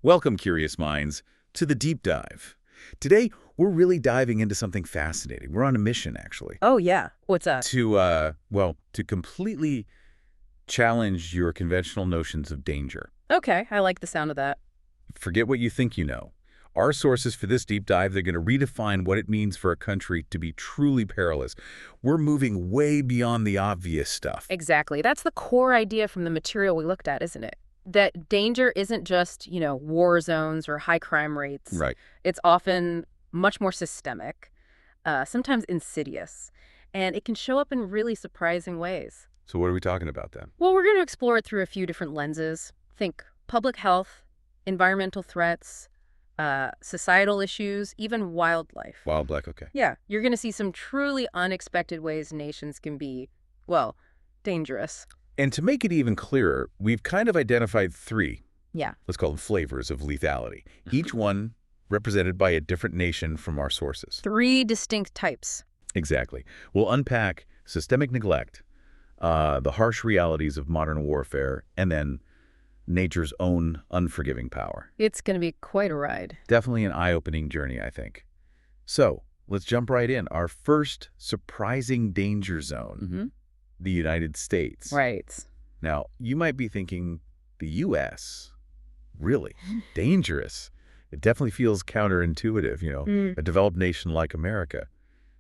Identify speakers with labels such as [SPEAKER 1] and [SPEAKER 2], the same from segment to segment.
[SPEAKER 1] Welcome, curious minds, to the deep dive. Today, we're really diving into something fascinating. We're on a mission, actually,
[SPEAKER 2] Oh, yeah. What's that?
[SPEAKER 1] to completely challenge your conventional notions of danger.
[SPEAKER 2] Okay, I like the sound of that.
[SPEAKER 1] Forget what you think you know. Our sources for this deep dive, they're going to redefine what it means for a country to be truly perilous. We're moving way beyond the obvious stuff.
[SPEAKER 2] Exactly. That's the core idea from the material we looked at, isn't it? That danger isn't just, war zones or high crime rates.
[SPEAKER 1] Right.
[SPEAKER 2] It's often much more systemic, sometimes insidious, and it can show up in really surprising ways.
[SPEAKER 1] So what are we talking about then?
[SPEAKER 2] Well, we're going to explore it through a few different lenses. Think public health, environmental threats, societal issues, even wildlife.
[SPEAKER 1] Wildlife, okay.
[SPEAKER 2] Yeah, you're going to see some truly unexpected ways nations can be, well, dangerous.
[SPEAKER 1] And to make it even clearer, we've kind of identified three,
[SPEAKER 2] Yeah.
[SPEAKER 1] let's call them flavors of lethality, each one represented by a different nation from our sources.
[SPEAKER 2] Three distinct types.
[SPEAKER 1] Exactly. We'll unpack systemic neglect, the harsh realities of modern warfare, and then nature's own unforgiving power.
[SPEAKER 2] It's going to be quite a ride.
[SPEAKER 1] Definitely an eye-opening journey, I think. So let's jump right in. Our first surprising danger zone, the United States.
[SPEAKER 2] Right.
[SPEAKER 1] Now, you might be thinking, the U.S., really? Dangerous? It definitely feels counterintuitive, a developed nation like America,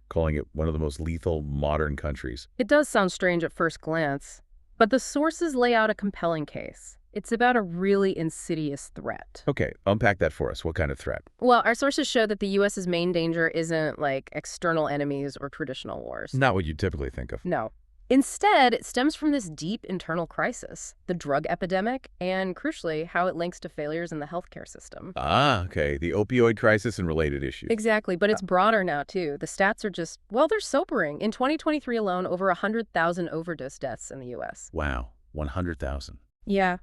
[SPEAKER 1] calling it one of the most lethal modern countries.
[SPEAKER 2] It does sound strange at first glance, but the sources lay out a compelling case. It's about a really insidious threat.
[SPEAKER 1] Okay, unpack that for us. What kind of threat?
[SPEAKER 2] Well, our sources show that the U.S.'s main danger isn't like external enemies or traditional wars.
[SPEAKER 1] Not what you typically think of.
[SPEAKER 2] No. Instead, it stems from this deep internal crisis, the drug epidemic, and crucially, how it links to failures in the healthcare system.
[SPEAKER 1] Ah, okay. The opioid crisis and related issues.
[SPEAKER 2] Exactly, but it's broader now, too. The stats are just, well, they're sobering. In 2023 alone, over 100,000 overdose deaths in the U.S.
[SPEAKER 1] Wow, 100,000.
[SPEAKER 2] Yeah,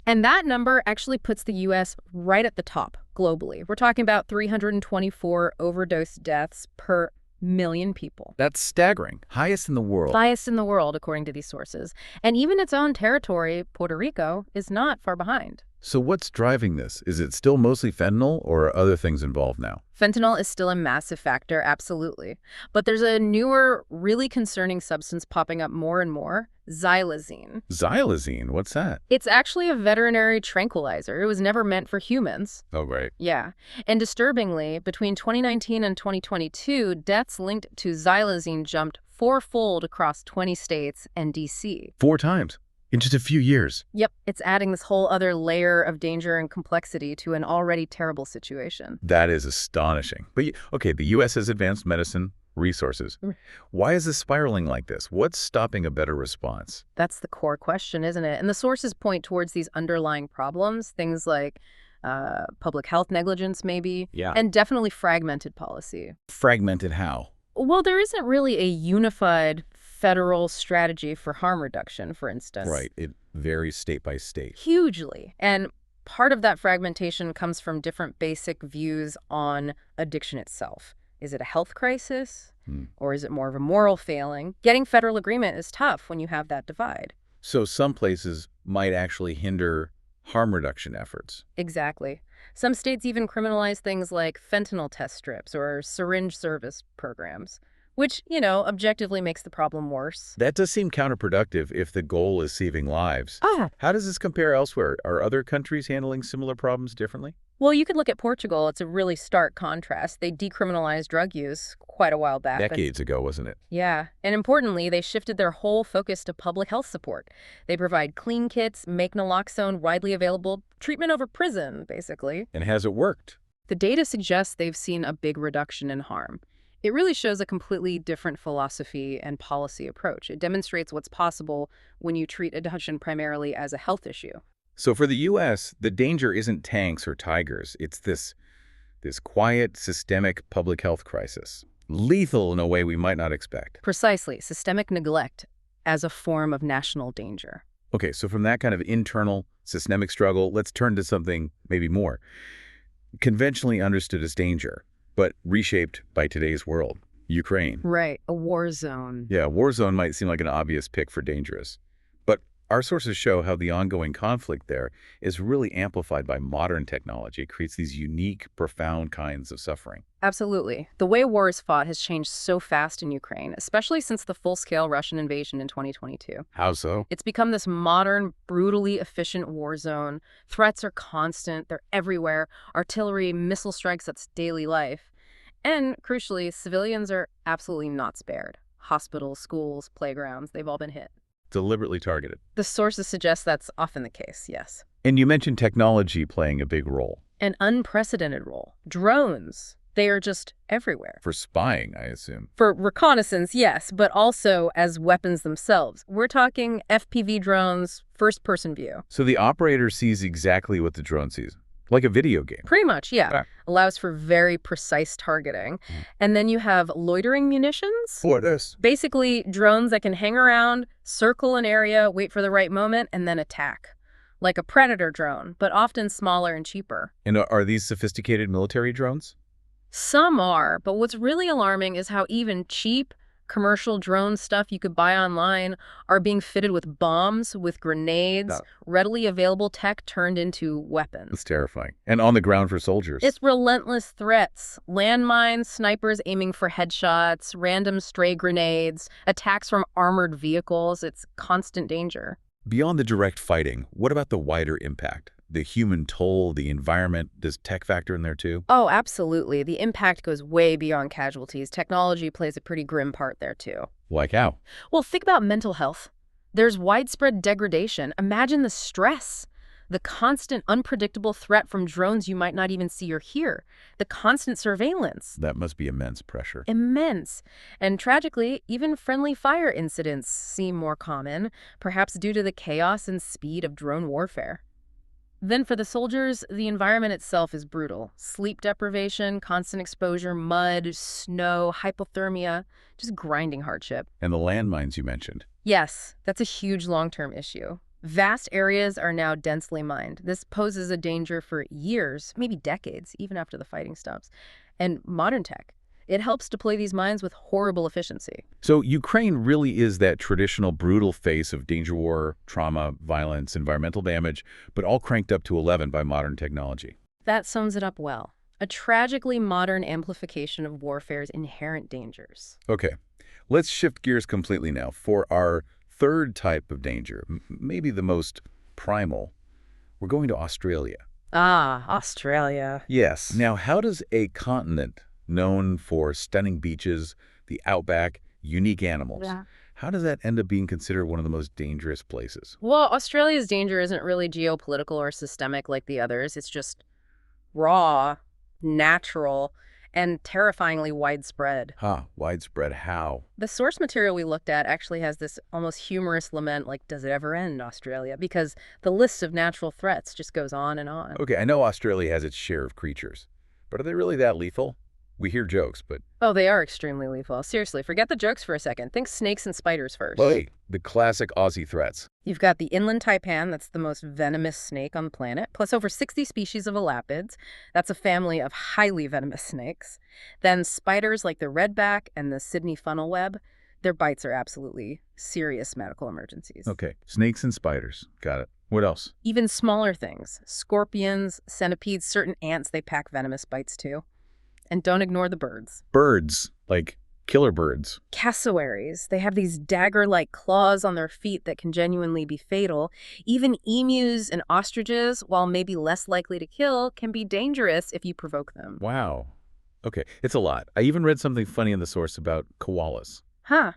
[SPEAKER 2] and that number actually puts the U.S. right at the top globally. We're talking about 324 overdose deaths per million people.
[SPEAKER 1] That's staggering. Highest in the world.
[SPEAKER 2] Highest in the world, according to these sources. And even its own territory, Puerto Rico, is not far behind.
[SPEAKER 1] So what's driving this? Is it still mostly fentanyl or are other things involved now?
[SPEAKER 2] Fentanyl is still a massive factor, absolutely. But there's a newer, really concerning substance popping up more and more, xylazine.
[SPEAKER 1] Xylazine? What's that?
[SPEAKER 2] It's actually a veterinary tranquilizer. It was never meant for humans.
[SPEAKER 1] Oh, right.
[SPEAKER 2] Yeah. And disturbingly, between 2019 and 2022, deaths linked to xylazine jumped fourfold across 20 states and D.C.
[SPEAKER 1] 4 times in just a few years.
[SPEAKER 2] Yep, it's adding this whole other layer of danger and complexity to an already terrible situation.
[SPEAKER 1] That is astonishing. But, okay, the U.S. has advanced medicine resources. Why is this spiraling like this? What's stopping a better response?
[SPEAKER 2] That's the core question, isn't it? And the sources point towards these underlying problems, things like public health negligence, maybe,
[SPEAKER 1] Yeah.
[SPEAKER 2] and definitely fragmented policy.
[SPEAKER 1] Fragmented how?
[SPEAKER 2] Well, there isn't really a unified federal strategy for harm reduction, for instance.
[SPEAKER 1] Right. It varies state by state.
[SPEAKER 2] Hugely. And part of that fragmentation comes from different basic views on addiction itself. Is it a health crisis? Or is it more of a moral failing? Getting federal agreement is tough when you have that divide.
[SPEAKER 1] So some places might actually hinder harm reduction efforts.
[SPEAKER 2] Exactly. Some states even criminalize things like fentanyl test strips or syringe service programs, which, objectively makes the problem worse.
[SPEAKER 1] That does seem counterproductive if the goal is saving lives. How does this compare elsewhere? Are other countries handling similar problems differently?
[SPEAKER 2] Well, you could look at Portugal. It's a really stark contrast. They decriminalized drug use quite a while back.
[SPEAKER 1] Decades ago, wasn't it?
[SPEAKER 2] Yeah. And importantly, they shifted their whole focus to public health support. They provide clean kits, make naloxone widely available, treatment over prison, basically.
[SPEAKER 1] And has it worked?
[SPEAKER 2] The data suggests they've seen a big reduction in harm. It really shows a completely different philosophy and policy approach. It demonstrates what's possible when you treat addiction primarily as a health issue.
[SPEAKER 1] So for the U.S., the danger isn't tanks or tigers. It's this quiet, systemic public health crisis. Lethal in a way we might not expect.
[SPEAKER 2] Precisely. Systemic neglect as a form of national danger.
[SPEAKER 1] Okay, so from that kind of internal, systemic struggle, let's turn to something maybe more conventionally understood as danger, but reshaped by today's world. Ukraine.
[SPEAKER 2] Right. A war zone.
[SPEAKER 1] Yeah, war zone might seem like an obvious pick for dangerous. But Our sources show how the ongoing conflict there is really amplified by modern technology. It creates these unique, profound kinds of suffering.
[SPEAKER 2] Absolutely. The way war is fought has changed so fast in Ukraine, especially since the full-scale Russian invasion in 2022.
[SPEAKER 1] How so?
[SPEAKER 2] It's become this modern, brutally efficient war zone. Threats are constant. They're everywhere. Artillery, missile strikes, that's daily life. And, crucially, civilians are absolutely not spared. Hospitals, schools, playgrounds, they've all been hit.
[SPEAKER 1] Deliberately targeted.
[SPEAKER 2] The sources suggest that's often the case, yes.
[SPEAKER 1] And you mentioned technology playing a big role.
[SPEAKER 2] An unprecedented role. Drones. They are just everywhere.
[SPEAKER 1] For spying, I assume.
[SPEAKER 2] For reconnaissance, yes, but also as weapons themselves. We're talking FPV drones, first-person view.
[SPEAKER 1] So the operator sees exactly what the drone sees, like a video game.
[SPEAKER 2] Pretty much, yeah.
[SPEAKER 1] Ah.
[SPEAKER 2] Allows for very precise targeting. And then you have loitering munitions.
[SPEAKER 1] For this.
[SPEAKER 2] Basically, drones that can hang around, circle an area, wait for the right moment, and then attack. Like a predator drone, but often smaller and cheaper.
[SPEAKER 1] And are these sophisticated military drones?
[SPEAKER 2] Some are, but what's really alarming is how even cheap commercial drone stuff you could buy online are being fitted with bombs, with grenades, readily available tech turned into weapons.
[SPEAKER 1] It's terrifying. And on the ground for soldiers.
[SPEAKER 2] It's relentless threats. Landmines, snipers aiming for headshots, random stray grenades, attacks from armored vehicles. It's constant danger.
[SPEAKER 1] Beyond the direct fighting, what about the wider impact? The human toll, the environment, does tech factor in there too?
[SPEAKER 2] Oh, absolutely. The impact goes way beyond casualties. Technology plays a pretty grim part there too.
[SPEAKER 1] Like how?
[SPEAKER 2] Well, think about mental health. There's widespread degradation. Imagine the stress, the constant unpredictable threat from drones you might not even see or hear, the constant surveillance.
[SPEAKER 1] That must be immense pressure.
[SPEAKER 2] Immense. And tragically, even friendly fire incidents seem more common, perhaps due to the chaos and speed of drone warfare. Then for the soldiers, the environment itself is brutal. Sleep deprivation, constant exposure, mud, snow, hypothermia, just grinding hardship.
[SPEAKER 1] And the landmines you mentioned.
[SPEAKER 2] Yes, that's a huge long-term issue. Vast areas are now densely mined. This poses a danger for years, maybe decades, even after the fighting stops. And modern tech. It helps deploy these mines with horrible efficiency.
[SPEAKER 1] So Ukraine really is that traditional brutal face of danger war, trauma, violence, environmental damage, but all cranked up to 11 by modern technology.
[SPEAKER 2] That sums it up well. A tragically modern amplification of warfare's inherent dangers.
[SPEAKER 1] Okay, let's shift gears completely now. For our third type of danger, maybe the most primal, we're going to Australia.
[SPEAKER 2] Ah, Australia.
[SPEAKER 1] Yes. Now, how does a continent known for stunning beaches, the outback, unique animals, how does that end up being considered one of the most dangerous places?
[SPEAKER 2] Well, Australia's danger isn't really geopolitical or systemic like the others. It's just raw, natural, and terrifyingly widespread.
[SPEAKER 1] Widespread how?
[SPEAKER 2] The source material we looked at actually has this almost humorous lament like, does it ever end, Australia? Because the list of natural threats just goes on and on.
[SPEAKER 1] Okay, I know Australia has its share of creatures, but are they really that lethal? We hear jokes, but...
[SPEAKER 2] Oh, they are extremely lethal. Seriously, forget the jokes for a second. Think snakes and spiders first.
[SPEAKER 1] Well, hey, the classic Aussie threats.
[SPEAKER 2] You've got the inland taipan, that's the most venomous snake on the planet, plus over 60 species of elapids. That's a family of highly venomous snakes. Then spiders like the redback and the Sydney funnel web. Their bites are absolutely serious medical emergencies.
[SPEAKER 1] Okay, snakes and spiders. Got it. What else?
[SPEAKER 2] Even smaller things. Scorpions, centipedes, certain ants, they pack venomous bites too. And don't ignore the birds.
[SPEAKER 1] Birds, like killer birds.
[SPEAKER 2] Cassowaries. They have these dagger-like claws on their feet that can genuinely be fatal. Even emus and ostriches, while maybe less likely to kill, can be dangerous if you provoke them.
[SPEAKER 1] Wow. Okay, it's a lot. I even read something funny in the source about koalas.
[SPEAKER 2] Huh.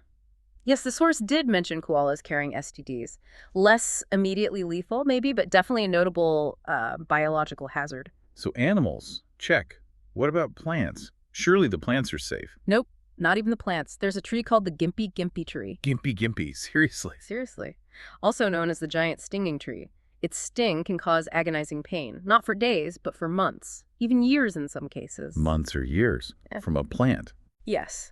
[SPEAKER 2] Yes, the source did mention koalas carrying STDs. Less immediately lethal, maybe, but definitely a notable biological hazard.
[SPEAKER 1] So animals, check. What about plants? Surely the plants are safe.
[SPEAKER 2] Nope, not even the plants. There's a tree called the gimpy tree.
[SPEAKER 1] Gimpy, seriously.
[SPEAKER 2] Seriously. Also known as the giant stinging tree. Its sting can cause agonizing pain, not for days, but for months, even years in some cases.
[SPEAKER 1] Months or years from a plant.
[SPEAKER 2] Yes.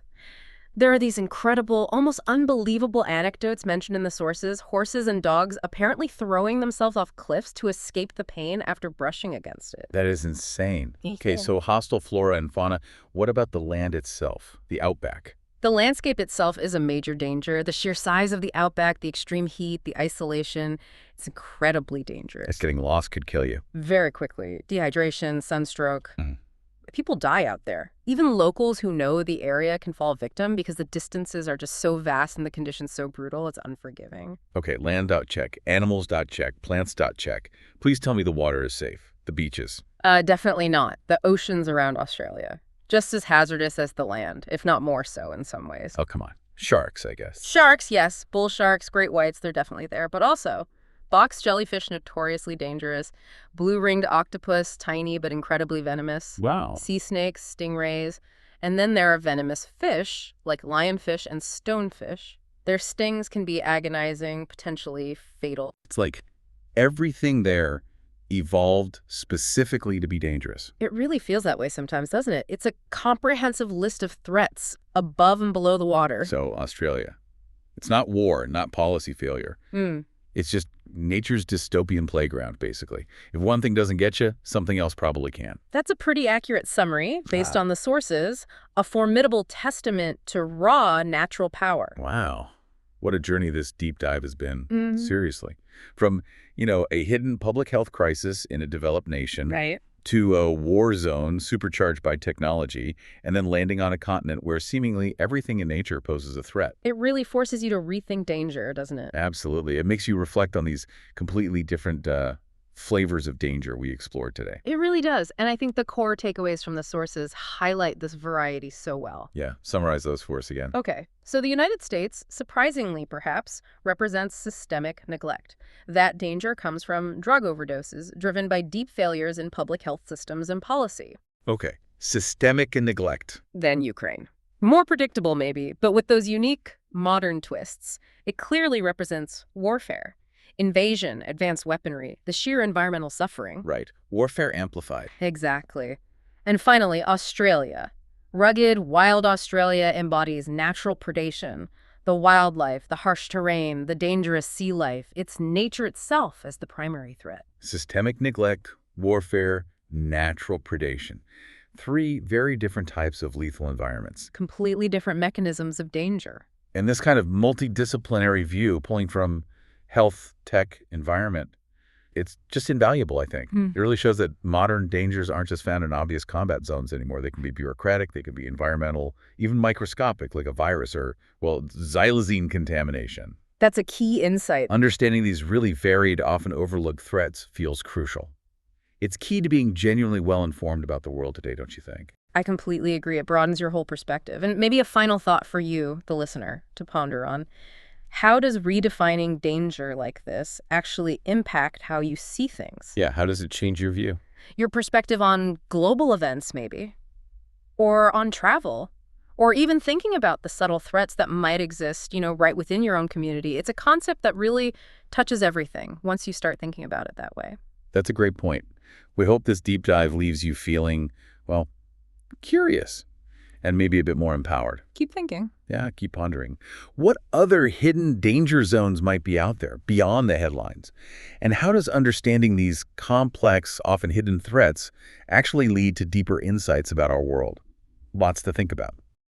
[SPEAKER 2] There are these incredible, almost unbelievable anecdotes mentioned in the sources, horses and dogs apparently throwing themselves off cliffs to escape the pain after brushing against it.
[SPEAKER 1] That is insane.
[SPEAKER 2] Yeah.
[SPEAKER 1] Okay, so hostile flora and fauna. What about the land itself, the outback?
[SPEAKER 2] The landscape itself is a major danger. The sheer size of the outback, the extreme heat, the isolation, it's incredibly dangerous.
[SPEAKER 1] Getting lost could kill you.
[SPEAKER 2] Very quickly. Dehydration, sunstroke. People die out there. Even locals who know the area can fall victim because the distances are just so vast and the conditions so brutal, it's unforgiving.
[SPEAKER 1] Okay, land.check, animals.check, plants.check. Please tell me the water is safe. The beaches.
[SPEAKER 2] Definitely not. The oceans around Australia. Just as hazardous as the land, if not more so in some ways.
[SPEAKER 1] Oh, come on. Sharks, I guess.
[SPEAKER 2] Sharks, yes. Bull sharks, great whites, they're definitely there. But also, box jellyfish, notoriously dangerous. Blue-ringed octopus, tiny but incredibly venomous.
[SPEAKER 1] Wow.
[SPEAKER 2] Sea snakes, stingrays. And then there are venomous fish, like lionfish and stonefish. Their stings can be agonizing, potentially fatal.
[SPEAKER 1] It's like everything there evolved specifically to be dangerous.
[SPEAKER 2] It really feels that way sometimes, doesn't it? It's a comprehensive list of threats above and below the water.
[SPEAKER 1] So, Australia. It's not war, not policy failure. It's just nature's dystopian playground, basically. If one thing doesn't get you, something else probably can.
[SPEAKER 2] That's a pretty accurate summary, based on the sources. A formidable testament to raw natural power.
[SPEAKER 1] Wow. What a journey this deep dive has been. Seriously. From, a hidden public health crisis in a developed nation
[SPEAKER 2] Right.
[SPEAKER 1] to a war zone supercharged by technology, and then landing on a continent where seemingly everything in nature poses a threat.
[SPEAKER 2] It really forces you to rethink danger, doesn't it?
[SPEAKER 1] Absolutely. It makes you reflect on these completely different flavors of danger we explored today.
[SPEAKER 2] It really does. And I think the core takeaways from the sources highlight this variety so well.
[SPEAKER 1] Yeah, summarize those for us again.
[SPEAKER 2] Okay, so the United States, surprisingly perhaps, represents systemic neglect. That danger comes from drug overdoses driven by deep failures in public health systems and policy.
[SPEAKER 1] Okay, systemic and neglect.
[SPEAKER 2] Then Ukraine. More predictable maybe, but with those unique modern twists. It clearly represents warfare. Invasion, advanced weaponry, the sheer environmental suffering.
[SPEAKER 1] Right, warfare amplified.
[SPEAKER 2] Exactly. And finally, Australia. Rugged, wild Australia embodies natural predation. The wildlife, the harsh terrain, the dangerous sea life. It's nature itself as the primary threat.
[SPEAKER 1] Systemic neglect, warfare, natural predation. 3 very different types of lethal environments.
[SPEAKER 2] Completely different mechanisms of danger.
[SPEAKER 1] And this kind of multidisciplinary view, pulling from health, tech, environment, it's just invaluable, I think. It really shows that modern dangers aren't just found in obvious combat zones anymore. They can be bureaucratic, they can be environmental, even microscopic, like a virus or, xylazine contamination.
[SPEAKER 2] That's a key insight.
[SPEAKER 1] Understanding these really varied, often overlooked threats feels crucial. It's key to being genuinely well-informed about the world today, don't you think?
[SPEAKER 2] I completely agree. It broadens your whole perspective. And maybe a final thought for you, the listener, to ponder on. How does redefining danger like this actually impact how you see things?
[SPEAKER 1] Yeah, how does it change your view?
[SPEAKER 2] Your perspective on global events, maybe, or on travel, or even thinking about the subtle threats that might exist, right within your own community. It's a concept that really touches everything once you start thinking about it that way.
[SPEAKER 1] That's a great point. We hope this deep dive leaves you feeling, curious and maybe a bit more empowered.
[SPEAKER 2] Keep thinking.
[SPEAKER 1] Yeah, keep pondering. What other hidden danger zones might be out there beyond the headlines? And how does understanding these complex, often hidden threats actually lead to deeper insights about our world? Lots to think about.